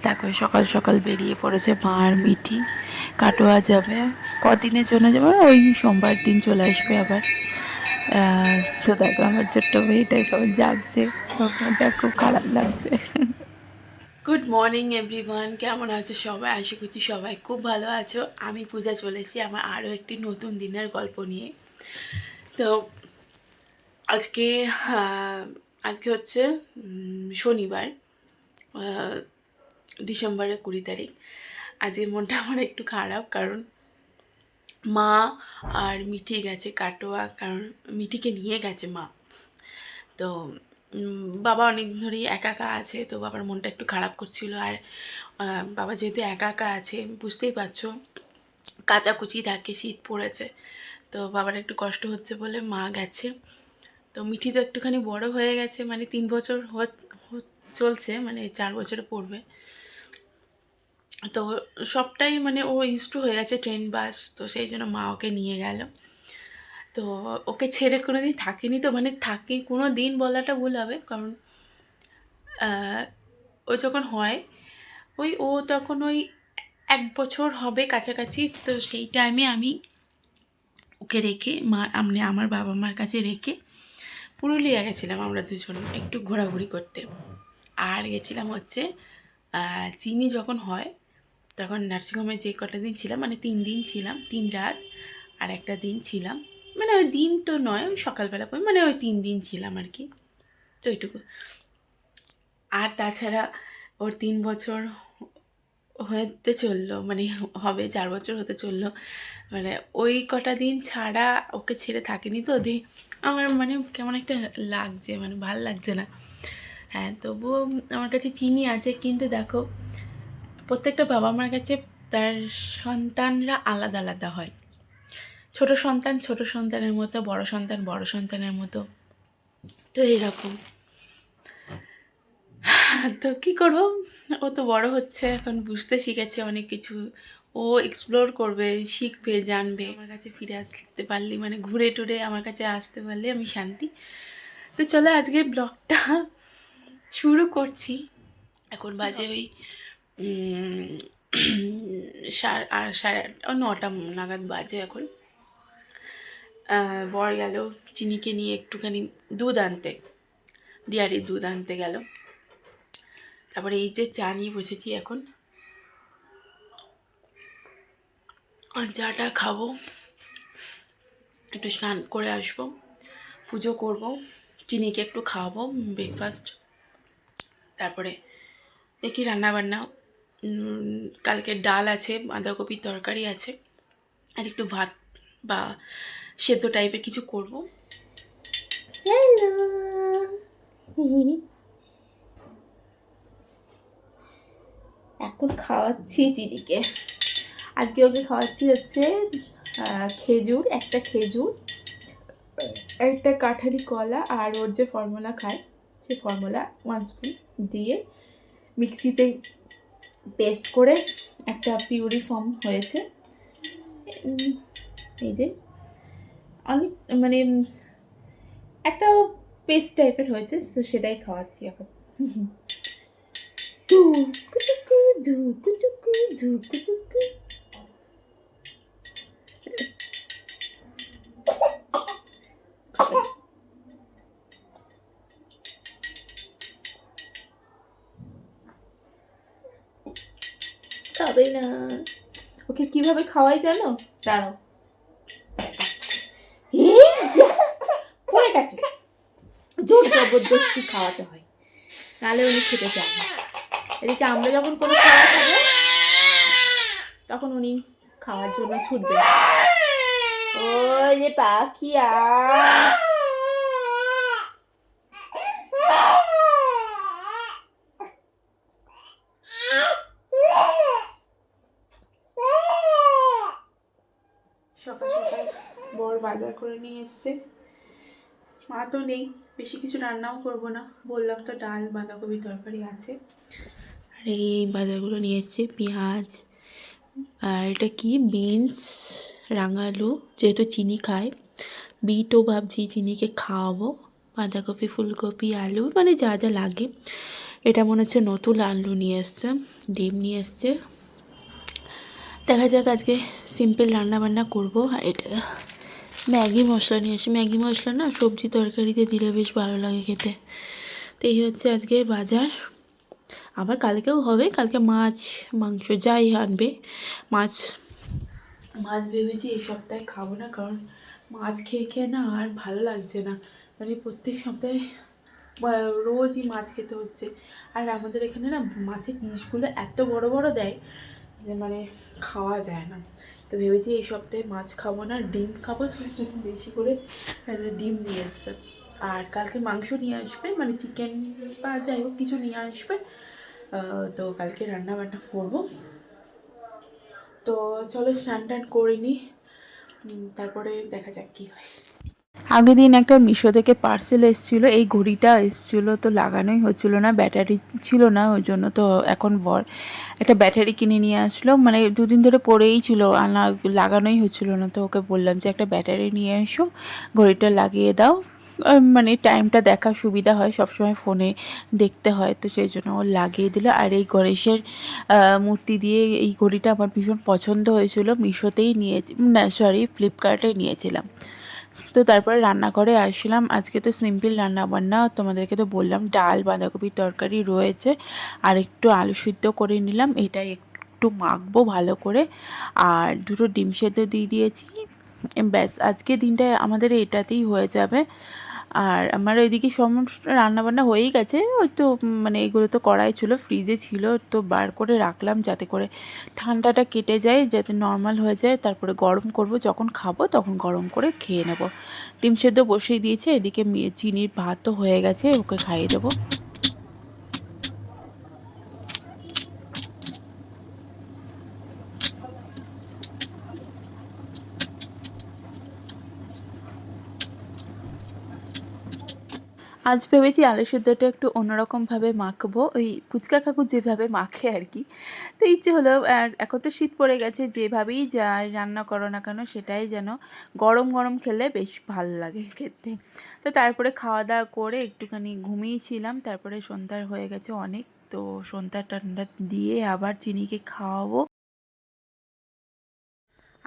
দেখো সকাল সকাল বেরিয়ে পড়েছে মা আর মিঠি। কাটোয়া যাবে, কদিনের জন্য যাবে, ওই সোমবার দিন চলে আসবে আবার। তো দেখো আমার ছোট্ট মেয়েটা কেমন জাগছে, ভাবনাটা খুব খারাপ লাগছে। গুড মর্নিং এভরিওয়ান, কেমন আছো সবাই? আশা করছি সবাই খুব ভালো আছো। আমি পূজা চলেছি আমার আরও একটি নতুন দিনের গল্প নিয়ে। তো আজকে আজকে হচ্ছে শনিবার, ডিসেম্বরের 20 তারিখ। আজকে মনটা আমার একটু খারাপ, কারণ মা আর মিঠি গেছে কাটোয়া, কারণ মিঠিকে নিয়ে গেছে মা। তো বাবা অনেকদিন ধরেই একা একা আছে, তো বাবার মনটা একটু খারাপ করছিল। আর বাবা যেহেতু একা একা আছে, বুঝতেই পারছো, কাচাকুচি থাকে, শীত পড়েছে, তো বাবার একটু কষ্ট হচ্ছে বলে মা গেছে। তো মিঠি তো একটুখানি বড় হয়ে গেছে, মানে 3 বছর চলছে, মানে 4 বছরে পড়বে। তো সবটাই মানে ও ইউজ হয়ে গেছে ট্রেন বাস, তো সেই জন্য মা ওকে নিয়ে গেল। তো ওকে ছেড়ে কোনো দিন থাকিনি, তো মানে থাকি কোনো দিন বলাটা ভুল হবে, কারণ ও যখন হয় ও তখন 1 বছর হবে কাছাকাছি। তো সেই টাইমে আমি ওকে রেখে আমার বাবা মার কাছে রেখে পুরুলিয়া গেছিলাম আমরা দুজন একটু ঘোরাঘুরি করতে। আর গেছিলাম হচ্ছে চিনি যখন হয় তখন নার্সিংহোমে যে কটা দিন ছিলাম, মানে 3 দিন ছিলাম, 3 রাত আর একটা দিন ছিলাম, মানে ওই দিন তো নয়, ওই সকালবেলা পর, মানে ওই 3 দিন ছিলাম আর কি। তো এইটুকু। আর তাছাড়া ওর 3 বছর হতে চললো, মানে হবে 4 বছর হতে চললো, মানে ওই কটা দিন ছাড়া ওকে ছেড়ে থাকিনি। তো আমার মানে কেমন একটা লাগছে, মানে ভাল লাগছে না। হ্যাঁ, তবুও আমার কাছে চিনি আছে, কিন্তু দেখো প্রত্যেকটা বাবা মার কাছে তার সন্তানরা আলাদা আলাদা হয়। ছোট সন্তান ছোট সন্তানের মতো, বড় সন্তান বড় সন্তানের মতো। তো এরকম। তো কী করবো, ও তো বড় হচ্ছে, এখন বুঝতে শিখেছে অনেক কিছু। ও এক্সপ্লোর করবে, শিখবে, জানবে। আমার কাছে ফিরে আসতে পারলে, মানে ঘুরে টুরে আমার কাছে আসতে পারলে আমি শান্তি। তো চলো আজকের ব্লগটা শুরু করছি। এখন বাজে ওই সাড়ে 9টা নাগাদ বাজে এখন। বর গেল চিনিকে নিয়ে একটুখানি দুধ আনতে, ডেয়ারির দুধ আনতে গেল। তারপরে এই যে চা নিয়ে বসেছি এখন, চাটা খাবো, একটু স্নান করে আসবো, পুজো করব, চিনিকে একটু খাওয়াবো ব্রেকফাস্ট। তারপরে দেখি রান্নাবান্না, কালকে ডাল আছে, বাঁধাকপির তরকারি আছে, আর একটু ভাত বা সেদ্ধ টাইপের কিছু করব। হ্যালো, এখন খাওয়াচ্ছি চিনিকে। আজকে ওকে খাওয়াচ্ছি হচ্ছে খেজুর, একটা খেজুর, একটা কাঠারি কলা, আর ওর যে ফর্মুলা খায় সে ফর্মুলা 1 স্পুন দিয়ে মিক্সিতে পেস্ট করে একটা পিউরি ফর্ম হয়েছে। এই যে অনেক মানে একটা পেস্ট টাইপের হয়েছে, তো সেটাই খাওয়াচ্ছি এখন। খাবে না। ওকে কিভাবে খাওয়াই জানো? দাঁড়াও, পড়ে গেছে, জোর জবরদস্তি খাওয়াতে হয়, নাহলে উনি খেতে চান না। এদিকে আমরা যখন কোনো খাওয়া খাবো তখন উনি খাওয়ার জন্য ছুটবে। ওই যে পাখি সকাল সকাল বর বাজার করে নিয়ে এসছে, মা তো নেই, বেশি কিছু রান্নাও করব না, বললাম তো ডাল বাঁধাকপি তরকারি আছে। আর এই বাজারগুলো নিয়ে এসছে, পেঁয়াজ, আর এটা কি বিনস, রাঙালু, যেহেতু চিনি খায়, বিটও ভাবছি চিনিকে খাওয়াবো, বাঁধাকপি ফুলকপি আলু, মানে যা যা লাগে এটা মনে হচ্ছে নতুন আলু নিয়ে এসছে, ডিম নিয়ে এসছে। দেখা যাক, আজকে সিম্পল রান্নাবান্না করবো। আর এটা ম্যাগি মশলা নিয়ে আসি, ম্যাগি মশলা না সবজি তরকারিতে দিলে বেশ ভালো লাগে খেতে। তো এই হচ্ছে আজকের বাজার। আবার কালকেও হবে, কালকে মাছ মাংস যাই আনবে। মাছ মাছ ভেবেছি এই সপ্তাহে খাবো না, কারণ মাছ খেয়ে খেয়ে না আর ভালো লাগছে না। মানে প্রত্যেক সপ্তাহে রোজই মাছ খেতে হচ্ছে। আর আমাদের এখানে না মাছের পিসগুলো এত বড় বড় দেয় যে মানে খাওয়া যায় না। তো ভেবেছি এই সপ্তাহে মাছ খাবো না, ডিম খাবো। সেই জন্য বেশি করে ডিম নিয়ে এসছে। আর কালকে মাংস নিয়ে আসবে, মানে চিকেন বা যাই হোক কিছু নিয়ে আসবে। তো কালকে রান্না বান্না করবো। তো চলো স্নান টান করে নিই, তারপরে দেখা যাক কী হয়। আগের দিন একটা মিশো থেকে পার্সেল এসেছিলো, এই ঘড়িটা এসেছিলো তো লাগানোই হচ্ছিলো না, ব্যাটারি ছিল না, ওই জন্য তো এখন একটা ব্যাটারি কিনে নিয়ে আসলো। মানে দুদিন ধরে পড়েই ছিল, আনা লাগানোই হচ্ছিলো না। তো ওকে বললাম যে একটা ব্যাটারি নিয়ে এসো, ঘড়িটা লাগিয়ে দাও, মানে টাইমটা দেখা সুবিধা হয়, সবসময় ফোনে দেখতে হয়। তো সেই জন্য ও লাগিয়ে দিল। আর এই গণেশের মূর্তি দিয়ে এই ঘড়িটা আমার ভীষণ পছন্দ হয়েছিল, মিশোতেই নিয়েছি, না সরি ফ্লিপকার্টে নিয়েছিলাম। তো তারপরে রান্নাঘরে আসলাম। আজকে তো সিম্পল রান্নাবান্না, তোমাদেরকে তো বললাম ডাল বাঁধাকপির তরকারি রয়েছে, আর একটু আলু সিদ্ধ করে নিলাম, এটাই একটু মাখবো ভালো করে। আর দুটো ডিম সেদ্ধ দিয়ে দিয়েছি, ব্যাস আজকে দিনটা আমাদের এটাতেই হয়ে যাবে। আর আমার ওইদিকে সমস্ত রান্নাবান্না হয়েই গেছে, ওই তো মানে এগুলো তো কড়াই ছিল, ফ্রিজে ছিল, তো বার করে রাখলাম যাতে করে ঠান্ডাটা কেটে যায়, যাতে নর্মাল হয়ে যায়। তারপরে গরম করব, যখন খাবো তখন গরম করে খেয়ে নেব। ডিম সেদ্ধ বসিয়ে দিয়েছে, এদিকে চিনির ভাতও হয়ে গেছে, ওকে খাইয়ে দেবো। আজ ভেবেছি আলু সেদ্ধটা একটু অন্যরকমভাবে মাখবো, ওই ফুচকা কাকু যেভাবে মাখে আর কি। তো ইচ্ছে হলো, আর এখন তো শীত পড়ে গেছে, যেভাবেই যা রান্না করো না কেন সেটাই যেন গরম গরম খেলে বেশ ভালো লাগে খেতে। তো তারপরে খাওয়া দাওয়া করে একটুখানি ঘুমিয়েছিলাম, তারপরে সন্ধ্যার হয়ে গেছে অনেক। তো সন্ধ্যা টান্ডা দিয়ে আবার চিনিকে খাওয়াবো।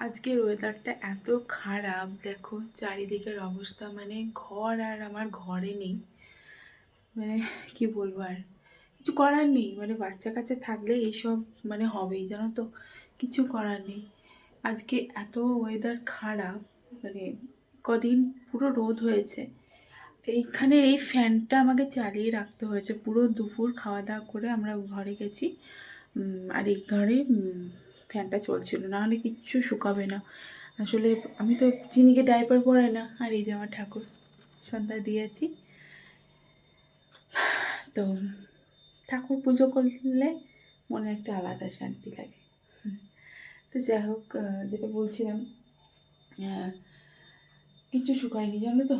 আজকের ওয়েদারটা এত খারাপ, দেখো চারিদিকের অবস্থা, মানে ঘর আর আমার ঘরে নেই। মানে কি বলবো, আর কিছু করার নেই, মানে বাচ্চা কাচ্চা থাকলে এইসব মানে হবেই, জানো তো, কিছু করার নেই। আজকে এত ওয়েদার খারাপ, মানে কদিন পুরো রোদ হয়েছে। এইখানে এই ফ্যানটা আমাকে চালিয়ে রাখতে হয়েছে, পুরো দুপুর খাওয়া দাওয়া করে আমরা ঘরে গেছি। আর এই ঘরে ফ্যানটা চলছিল, না হলে কিচ্ছু শুকাবে না। আসলে আমি তো চিনিকে ডাইপার পরাই না, আর এই যে আমার ঠাকুর সন্ধ্যা দিয়েছি। তো ঠাকুর পুজো করলে মনে একটা আলাদা শান্তি লাগে। তো যাই হোক, যেটা বলছিলাম, কিছু শুকায়নি জানো তো,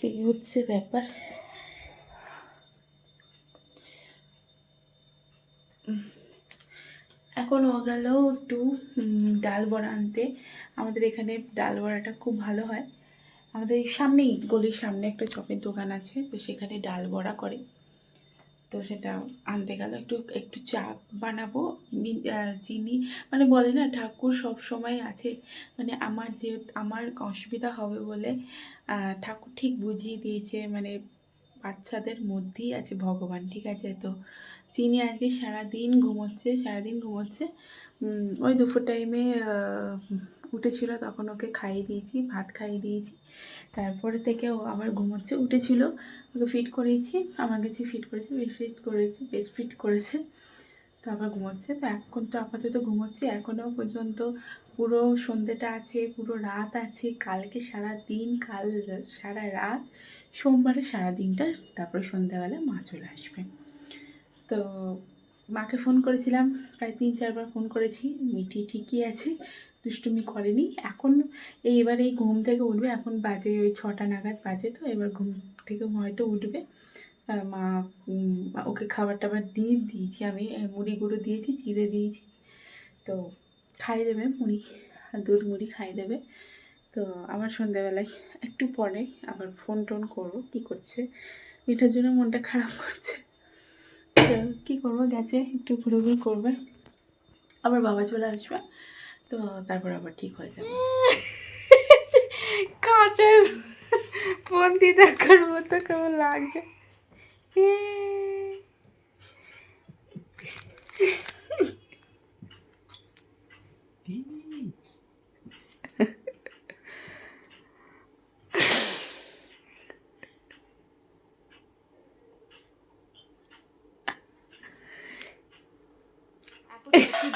এই হচ্ছে ব্যাপার। এখন ও গেল একটু ডাল বড়া আনতে। আমাদের এখানে ডাল বড়াটা খুব ভালো হয়। আমাদের সামনেই, গলির সামনে একটা চপের দোকান আছে, তো সেখানে ডাল বড়া করে। তো সেটা আনতে গেল, একটু একটু চা বানাবো। চিনি, মানে বলে না ঠাকুর সব সময় আছে, মানে আমার অসুবিধা হবে বলে ঠাকুর ঠিক বুঝিয়ে দিয়েছে, মানে বাচ্চাদের মধ্যেই আছে ভগবান, ঠিক আছে। তো চিনি আজকে সারাদিন ঘুমোচ্ছে। ওই দুপুর টাইমে উঠেছিল, তখন ওকে খাইয়ে দিয়েছি, ভাত খাইয়ে দিয়েছি। তারপরে থেকে ও আবার ঘুমোচ্ছে, উঠেছিল, ওকে ফিট করেছি, আমার কাছে ফিট করেছে, বেশ ফিট করেছে। তো আবার ঘুমোচ্ছে। তো এখন তো আপাতত ঘুমোচ্ছে, এখনও পর্যন্ত পুরো সন্ধ্যেটা আছে, পুরো রাত আছে, কালকে সারা দিন, কাল সারা রাত, সোমবারে সারা দিনটা, তারপরে সন্ধ্যাবেলা মা চলে আসবে। তো মাকে ফোন করেছিলাম, প্রায় 3-4 বার ফোন করেছি, মিটি ঠিকই আছে, দুষ্টুমি করেনি। এখন এবার এই ঘুম থেকে উঠবে, এখন বাজে ওই 6টা নাগাদ বাজে, তো এবার ঘুম থেকে হয়তো উঠবে। মা ওকে খাবার টাবার দিয়েছি, আমি মুড়ি গুঁড়ো দিয়েছি, চিড়ে দিয়েছি, তো খাইয়ে দেবে মুড়ি, দুধ মুড়ি খাইয়ে দেবে। তো আবার সন্ধ্যাবেলায় একটু পরে আবার ফোন টোন করবো, কী করছে, মিঠার জন্য মনটা খারাপ করছে। তো কী করবো, গেছে একটু ঘুরে করবে, আবার বাবা চলে আসবে, তো তারপর আবার ঠিক হয়ে যাবে। কাঁচা বন্দি দেখার মতো কেমন লাগছে।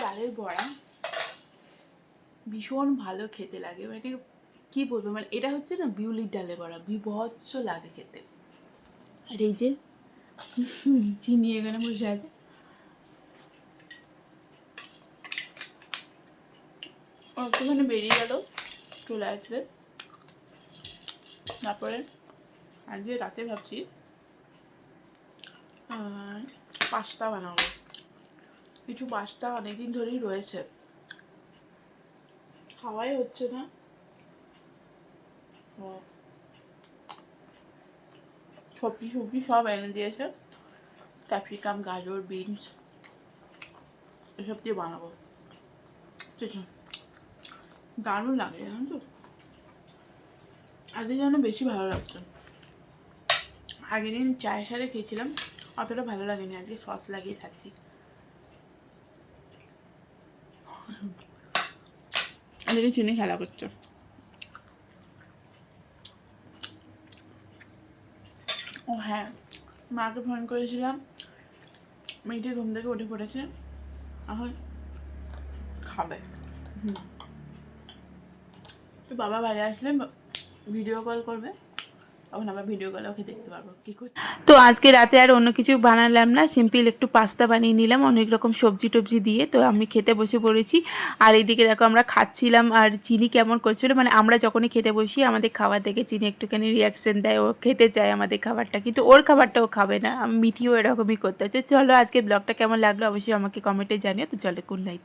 ডালের বড়া ভীষণ ভালো খেতে লাগে, মানে কি বলবো, মানে এটা হচ্ছে না বিউলির ডালের বড়া, বিভৎস লাগে খেতে। আর এই যে চিনি এখানে বসে আছে, একটুখানি বেরিয়ে গেল, চলে আসবে। তারপরে আজকে রাতে ভাবছি পাস্তা বানাবো, কিছু পাস্তা অনেকদিন ধরেই রয়েছে, খাওয়াই হচ্ছে না। সবজি সব এনে দিয়েছে, ক্যাপসিকাম, গাজর, বিনস এসব দিয়ে বানাবো, ঠিক আছে? দারুণ লাগে জানো তো, আগে যেন বেশি ভালো লাগতো। আগের দিন চায়ের সাথে খেয়েছিলাম, অতটা ভালো লাগেনি, আজকে সস লাগিয়ে খাচ্ছি। এদিকে চিনি খেলা করছে। ও হ্যাঁ, মাকে ফোন করেছিলাম, মেয়েটি ঘুম থেকে উঠে পড়েছে, এখন খাবে। তো বাবা বাড়ি আসলে ভিডিও কল করবে, তখন আবার ভিডিও কলে ওকে দেখতে পারবো কী করছে। তো আজকে রাতে আর অন্য কিছু বানালাম না, সিম্পল একটু পাস্তা বানিয়ে নিলাম অনেক রকম সবজি টবজি দিয়ে। তো আমি খেতে বসে পড়েছি, আর এইদিকে দেখো আমরা খাচ্ছিলাম, আর চিনি কেমন করছিল, মানে আমরা যখনই খেতে বসি আমাদের খাবার দেখে চিনি একটুখানি রিয়াকশান দেয়, ও খেতে চায় আমাদের খাবারটা, কিন্তু ওর খাবারটাও খাবে না। মিঠিও এরকমই করতে হচ্ছে। চলো আজকে ব্লগটা কেমন লাগলো অবশ্যই আমাকে কমেন্টে জানিও। তো চলো, গুড নাইট।